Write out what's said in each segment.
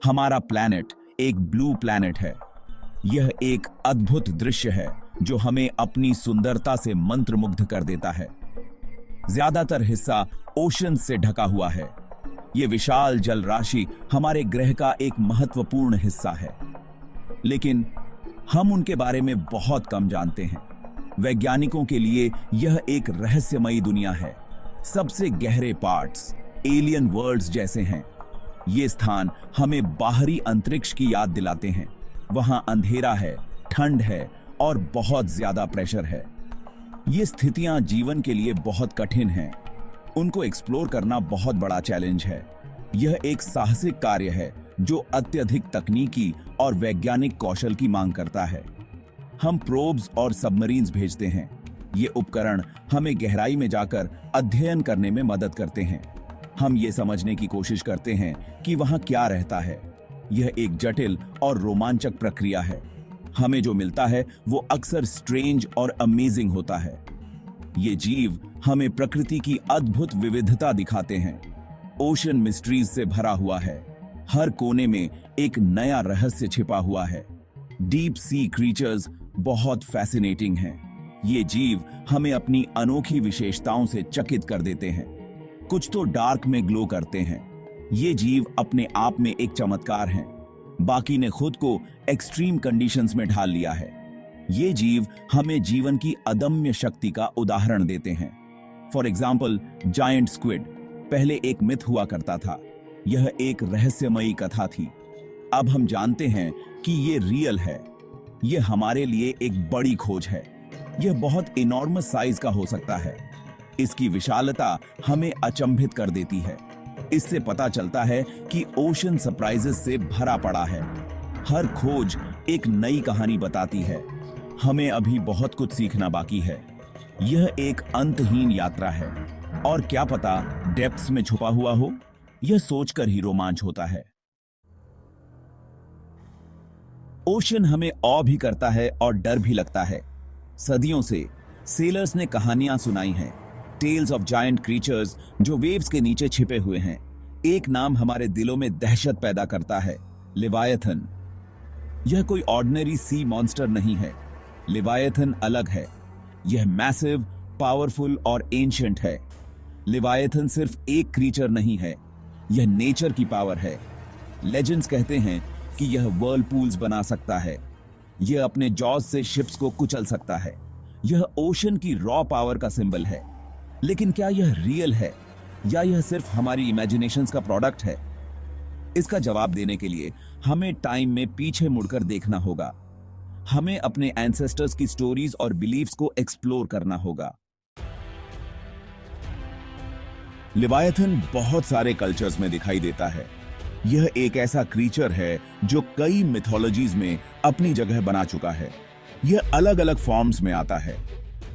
हमारा प्लैनेट एक blue planet है। यह एक अद्भुत दृश्य है जो हमें अपनी सुंदरता से मंत्रमुग्ध कर देता है। ज्यादातर हिस्सा ओशन से ढका हुआ है। यह विशाल जल राशि हमारे ग्रह का एक महत्वपूर्ण हिस्सा है, लेकिन हम उनके बारे में बहुत कम जानते हैं। वैज्ञानिकों के लिए यह एक रहस्यमयी दुनिया है। सबसे गहरे पार्ट्स एलियन वर्ल्ड्स जैसे हैं। ये स्थान हमें बाहरी अंतरिक्ष की याद दिलाते हैं। वहां अंधेरा है, ठंड है और बहुत ज्यादा प्रेशर है। ये स्थितियां जीवन के लिए बहुत कठिन हैं। उनको एक्सप्लोर करना बहुत बड़ा चैलेंज है। यह एक साहसिक कार्य है जो अत्यधिक तकनीकी और वैज्ञानिक कौशल की मांग करता है। हम प्रोब्स और सबमरीन्स भेजते हैं। ये उपकरण हमें गहराई में जाकर अध्ययन करने में मदद करते हैं। हम ये समझने की कोशिश करते हैं कि वहां क्या रहता है। यह एक जटिल और रोमांचक प्रक्रिया है। हमें जो मिलता है वो अक्सर स्ट्रेंज और अमेजिंग होता है। ये जीव हमें प्रकृति की अद्भुत विविधता दिखाते हैं। ओशन मिस्ट्रीज से भरा हुआ है। हर कोने में एक नया रहस्य छिपा हुआ है। डीप सी क्रीचर्स बहुत फैसिनेटिंग हैं। ये जीव हमें अपनी अनोखी विशेषताओं से चकित कर देते हैं। कुछ तो डार्क में ग्लो करते हैं। ये जीव अपने आप में एक चमत्कार हैं। बाकी ने खुद को एक्सट्रीम कंडीशंस में ढाल लिया है। ये जीव हमें जीवन की अदम्य शक्ति का उदाहरण देते हैं। फॉर एग्जाम्पल, जायंट स्क्विड पहले एक मिथ हुआ करता था। यह एक रहस्यमयी कथा थी। अब हम जानते हैं कि ये रियल है। यह हमारे लिए एक बड़ी खोज है। यह बहुत इनॉर्मस साइज का हो सकता है। इसकी विशालता हमें अचंभित कर देती है। इससे पता चलता है कि ओशन सरप्राइजेस से भरा पड़ा है। हर खोज एक नई कहानी बताती है। हमें अभी बहुत कुछ सीखना बाकी है। यह एक अंतहीन यात्रा है और क्या पता डेप्थ्स में छुपा हुआ हो। यह सोचकर ही रोमांच होता है। ओशन हमें ऑ भी करता है और डर भी लगता है। सदियों से सेलर्स ने कहानियां सुनाई हैं, टेल्स ऑफ जायंट क्रीचर्स जो वेव्स के नीचे छिपे हुए हैं। एक नाम हमारे दिलों में दहशत पैदा करता है, लिवायथन। यह कोई ऑर्डिनरी सी मॉन्स्टर नहीं है। लिवायथन अलग है। यह मैसिव, पावरफुल और एंशिएंट है। लिवायथन सिर्फ एक क्रीचर नहीं है, यह नेचर की पावर है। लेजेंड्स कहते हैं कि यह वर्लपूल्स बना सकता है। यह अपने जॉज से शिप्स को कुचल सकता है। यह ओशन की रॉ पावर का सिंबल है। लेकिन क्या यह रियल है या यह सिर्फ हमारी इमेजिनेशंस का प्रोडक्ट है? इसका जवाब देने के लिए हमें टाइम में पीछे मुड़कर देखना होगा। हमें अपने एंसेस्टर्स की स्टोरीज और बिलीफ्स को एक्सप्लोर करना होगा। लिवायथन बहुत सारे कल्चर्स में दिखाई देता है। यह एक ऐसा क्रीचर है जो कई मिथोलॉजीज में अपनी जगह बना चुका है। यह अलग अलग फॉर्म्स में आता है।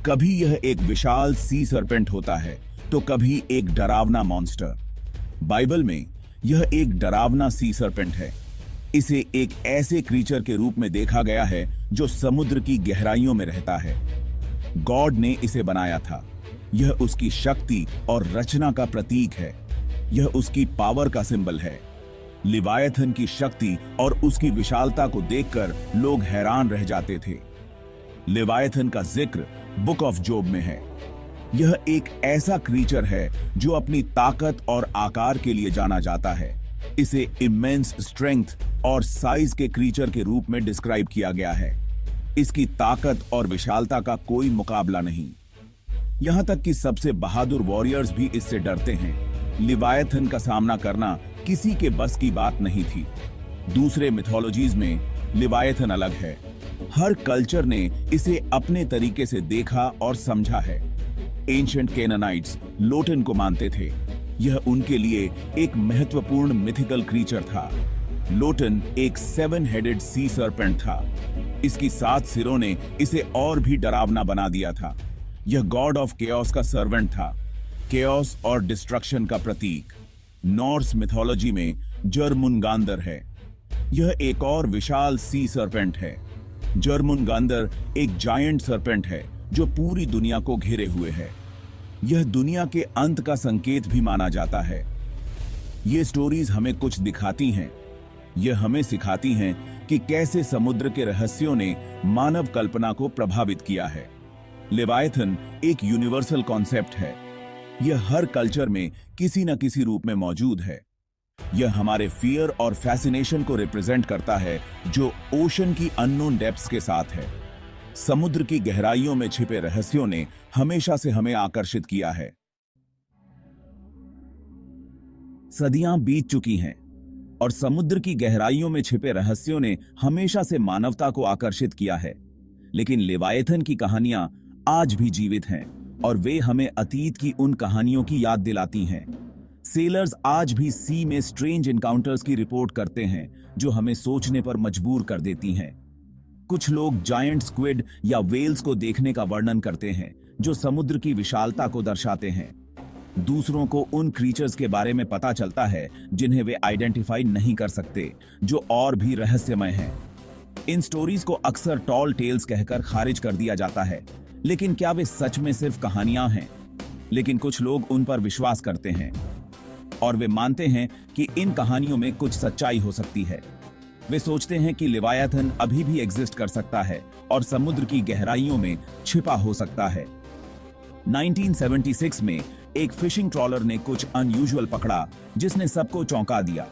कभी यह एक विशाल सी सर्पेंट होता है तो कभी एक डरावना मॉन्स्टर। बाइबल में यह एक डरावना सी सर्पेंट है। इसे एक ऐसे क्रीचर के रूप में देखा गया है जो समुद्र की गहराइयों में रहता है। गॉड ने इसे बनाया था। यह उसकी शक्ति और रचना का प्रतीक है। यह उसकी पावर का सिंबल है। लिवायथन की शक्ति और उसकी विशालता को देखकर लोग हैरान रह जाते थे। लिवायथन का जिक्र बुक ऑफ जोब में है। यह एक ऐसा क्रीचर है जो अपनी ताकत और आकार के लिए जाना जाता है। इसे इमेंस स्ट्रेंथ और साइज के क्रीचर के रूप में डिस्क्राइब किया गया है। इसकी ताकत और विशालता का कोई मुकाबला नहीं। यहां तक कि सबसे बहादुर वॉरियर्स भी इससे डरते हैं। लिवायथन का सामना करना किसी के बस की बात नहीं थी। दूसरे मिथोलॉजीज में लिवायथन अलग है। हर कल्चर ने इसे अपने तरीके से देखा और समझा है। एंशिएंट कैनानाइट्स लोटन को मानते थे। यह उनके लिए एक महत्वपूर्ण मिथिकल क्रीचर था। लोटन एक 7 हेडेड सी सर्पेंट था। इसकी 7 सिरों ने इसे और भी डरावना बना दिया था। यह गॉड ऑफ केओस का सर्वेंट था, केओस और डिस्ट्रक्शन का प्रतीक। नॉर्स मिथोलॉजी में जर्मुनगांदर है। यह एक और विशाल सी सर्पेंट है। जर्मुनगांदर एक जायंट सर्पेंट है जो पूरी दुनिया को घेरे हुए है। यह दुनिया के अंत का संकेत भी माना जाता है। ये स्टोरीज हमें कुछ दिखाती हैं, यह हमें सिखाती हैं कि कैसे समुद्र के रहस्यों ने मानव कल्पना को प्रभावित किया है। लेवायथन एक यूनिवर्सल कॉन्सेप्ट है। यह हर कल्चर में किसी न किसी रूप में मौजूद है। यह हमारे फियर और फैसिनेशन को रिप्रेजेंट करता है जो ओशन की अननोन डेप्थ्स के साथ है। समुद्र की गहराइयों में छिपे रहस्यों ने हमेशा से हमें आकर्षित किया है। सदियां बीत चुकी हैं और समुद्र की गहराइयों में छिपे रहस्यों ने हमेशा से मानवता को आकर्षित किया है। लेकिन लेवायथन की कहानियां आज भी जीवित हैं और वे हमें अतीत की उन कहानियों की याद दिलाती हैं। सेलर्स आज भी सी में स्ट्रेंज इनकाउंटर्स की रिपोर्ट करते हैं जो हमें सोचने पर मजबूर कर देती हैं। कुछ लोग जायंट स्क्विड या वेल्स को देखने का वर्णन करते हैं जो समुद्र की विशालता को दर्शाते हैं। दूसरों को उन क्रीचर्स के बारे में पता चलता है जिन्हें वे आइडेंटिफाई नहीं कर सकते, जो और भी रहस्यमय हैं। इन स्टोरीज को अक्सर टॉल टेल्स कहकर खारिज कर दिया जाता है, लेकिन क्या वे सच में सिर्फ कहानियां हैं? लेकिन कुछ लोग उन पर विश्वास करते हैं और वे मानते हैं कि इन कहानियों में कुछ सच्चाई हो सकती है। वे सोचते हैं कि लेवायथन अभी भी एग्जिस्ट कर सकता है और समुद्र की गहराइयों में छिपा हो सकता है। 1976 में एक फिशिंग ट्रॉलर ने कुछ अनयूजुअल पकड़ा जिसने सबको चौंका दिया।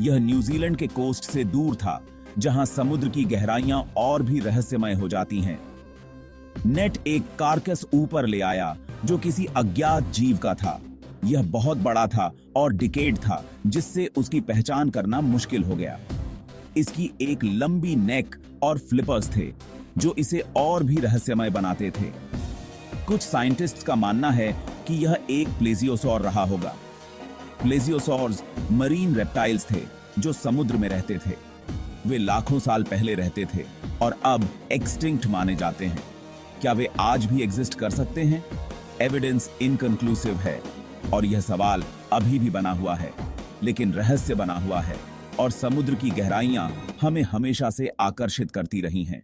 यह न्यूजीलैंड के कोस्ट से दूर था, जहां समुद्र की गहराइयां और भी रहस्यमय हो जाती हैं। नेट एक कारकस ऊपर ले आया जो किसी अज्ञात जीव का था। यह बहुत बड़ा था और डिकेड था, जिससे उसकी पहचान करना मुश्किल हो गया। इसकी एक लंबी नेक और फ्लिपर्स थे जो इसे और भी रहस्यमय बनाते थे। कुछ साइंटिस्ट्स का मानना है कि यह एक प्लेजियोसॉर रहा होगा। प्लेजियोसॉर्स मरीन रेप्टाइल्स थे जो समुद्र में रहते थे। वे लाखों साल पहले रहते थे और अब एक्सटिंक्ट माने जाते हैं। क्या वे आज भी एग्जिस्ट कर सकते हैं? एविडेंस इनकंक्लूसिव है और यह सवाल अभी भी बना हुआ है, लेकिन रहस्य बना हुआ है और समुद्र की गहराइयां हमें हमेशा से आकर्षित करती रही हैं।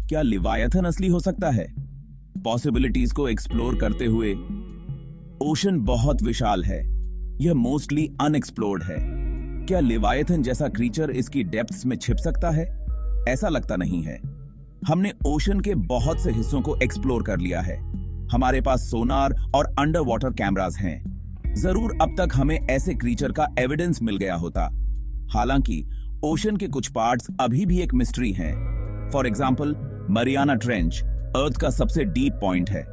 क्या लेवायथन असली हो सकता है? पॉसिबिलिटीज को एक्सप्लोर करते हुए ओशन बहुत विशाल है। यह मोस्टली अनएक्सप्लोर्ड है। क्या लेवायथन जैसा क्रीचर इसकी डेप्थ्स में छिप सकता है? ऐसा लगता नहीं है। हमने ओशन के बहुत से हिस्सों को एक्सप्लोर कर लिया है। हमारे पास सोनार और अंडर वाटर कैमरास हैं। जरूर अब तक हमें ऐसे क्रीचर का एविडेंस मिल गया होता। हालांकि ओशन के कुछ पार्ट्स अभी भी एक मिस्ट्री हैं। फॉर एग्जाम्पल, मरियाना ट्रेंच अर्थ का सबसे डीप पॉइंट है।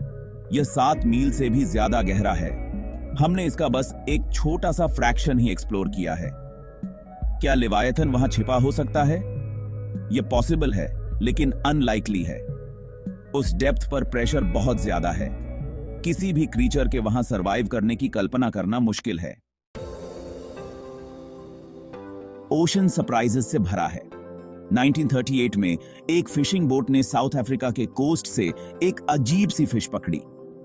यह 7 मील से भी ज्यादा गहरा है। हमने इसका बस एक छोटा सा फ्रैक्शन ही एक्सप्लोर किया है। क्या लेवायथन वहां छिपा हो सकता है? यह पॉसिबल है, लेकिन अनलाइकली है। उस डेप्थ पर प्रेशर बहुत ज्यादा है। किसी भी क्रीचर के वहां सरवाइव करने की कल्पना करना मुश्किल है। ओशन सरप्राइजेस से भरा है। 1938 में एक फिशिंग बोट ने साउथ अफ्रीका के कोस्ट से एक अजीब सी फिश पकड़ी।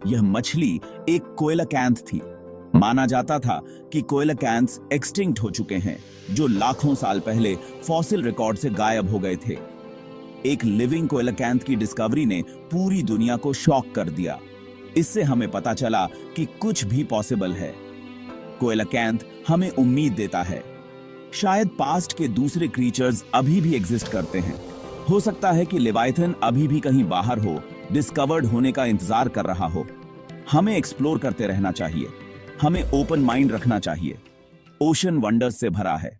यह मछली एक कोएलाकैंथ थी। माना जाता था कि कोएलाकैंथ्स एक्सटिंक्ट हो चुके हैं, जो लाखों साल पहले फॉसिल रिकॉर्ड से गायब हो गए थे। एक लिविंग कोएलाकैंथ की डिस्कवरी ने पूरी दुनिया को शॉक कर दिया। इससे हमें पता चला कि कुछ भी पॉसिबल है। कोएलाकैंथ हमें उम्मीद देता है। शायद पास्ट के दूसरे क्रीचर्स अभी भी एग्जिस्ट करते हैं। हो सकता है कि लेवायथन अभी भी कहीं बाहर हो, डिस्कवर्ड होने का इंतजार कर रहा हो। हमें एक्सप्लोर करते रहना चाहिए। हमें ओपन माइंड रखना चाहिए। ओशन वंडर्स से भरा है।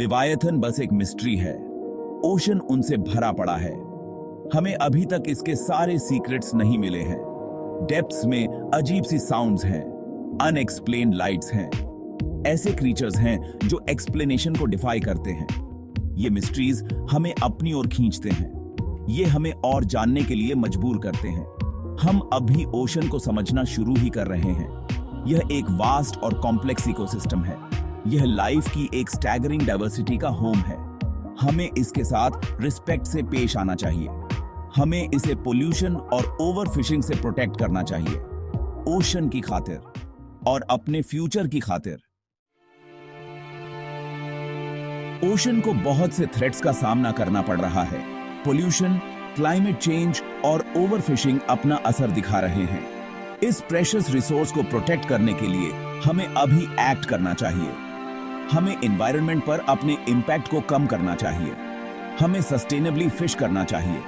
लेवायथन बस एक मिस्ट्री है। ओशन उनसे भरा पड़ा है। हमें अभी तक इसके सारे सीक्रेट्स नहीं मिले हैं। डेप्थ्स में अजीब सी साउंड्स हैं, अनएक्सप्लेन्ड लाइट्स हैं। ऐसे क्रीचर्स हैं जो एक्सप्लेनेशन को डिफाई करते हैं। ये मिस्ट्रीज हमें अपनी ओर खींचते हैं। ये हमें और जानने के लिए मजबूर करते हैं। हम अभी ओशन को समझना शुरू ही कर रहे हैं। यह एक वास्ट और कॉम्प्लेक्स इकोसिस्टम है। यह लाइफ की एक स्टैगरिंग डाइवर्सिटी का होम है। हमें इसके साथ रिस्पेक्ट से पेश आना चाहिए। हमें इसे पोल्यूशन और ओवरफिशिंग से प्रोटेक्ट करना चाहिए, ओशन की खातिर और अपने फ्यूचर की खातिर। ओशन को बहुत से थ्रेट्स का सामना करना पड़ रहा है। पोल्यूशन, क्लाइमेट चेंज और ओवरफिशिंग अपना असर दिखा रहे हैं। इस प्रेशियस रिसोर्स को प्रोटेक्ट करने के लिए हमें अभी एक्ट करना चाहिए। हमें एनवायरनमेंट पर अपने इम्पैक्ट को कम करना चाहिए। हमें सस्टेनेबली फिश करना चाहिए।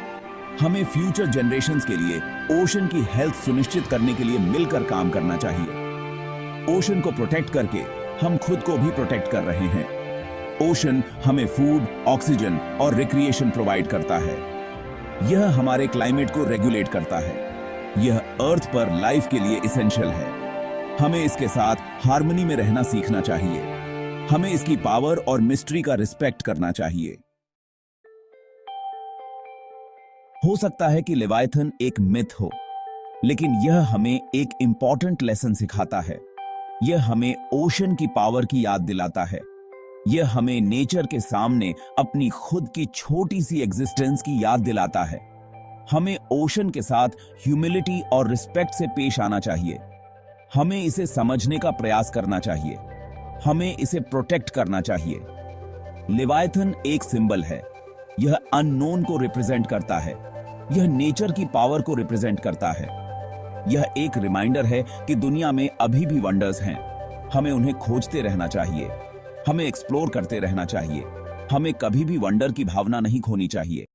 हमें फ्यूचर जनरेशंस के लिए ओशन की हेल्थ सुनिश्चित करने के लिए मिलकर काम करना चाहिए। ओशन को प्रोटेक्ट करके हम खुद को भी प्रोटेक्ट कर रहे हैं। ओशन हमें फूड, ऑक्सीजन और रिक्रिएशन प्रोवाइड करता है। यह हमारे क्लाइमेट को रेगुलेट करता है। यह अर्थ पर लाइफ के लिए एसेंशियल है। हमें इसके साथ हार्मनी में रहना सीखना चाहिए। हमें इसकी पावर और मिस्ट्री का रिस्पेक्ट करना चाहिए। हो सकता है कि लेवायथन एक मिथ हो, लेकिन यह हमें एक इंपॉर्टेंट लेसन सिखाता है। यह हमें ओशन की पावर की याद दिलाता है। यह हमें नेचर के सामने अपनी खुद की छोटी सी एग्जिस्टेंस की याद दिलाता है। हमें ओशन के साथ ह्यूमिलिटी और रिस्पेक्ट से पेश आना चाहिए। हमें इसे समझने का प्रयास करना चाहिए। हमें इसे प्रोटेक्ट करना चाहिए। लेवायथन एक सिंबल है। यह अननोन को रिप्रेजेंट करता है। यह नेचर की पावर को रिप्रेजेंट करता है। यह एक रिमाइंडर है कि दुनिया में अभी भी वंडर्स हैं। हमें उन्हें खोजते रहना चाहिए। हमें एक्सप्लोर करते रहना चाहिए। हमें कभी भी वंडर की भावना नहीं खोनी चाहिए।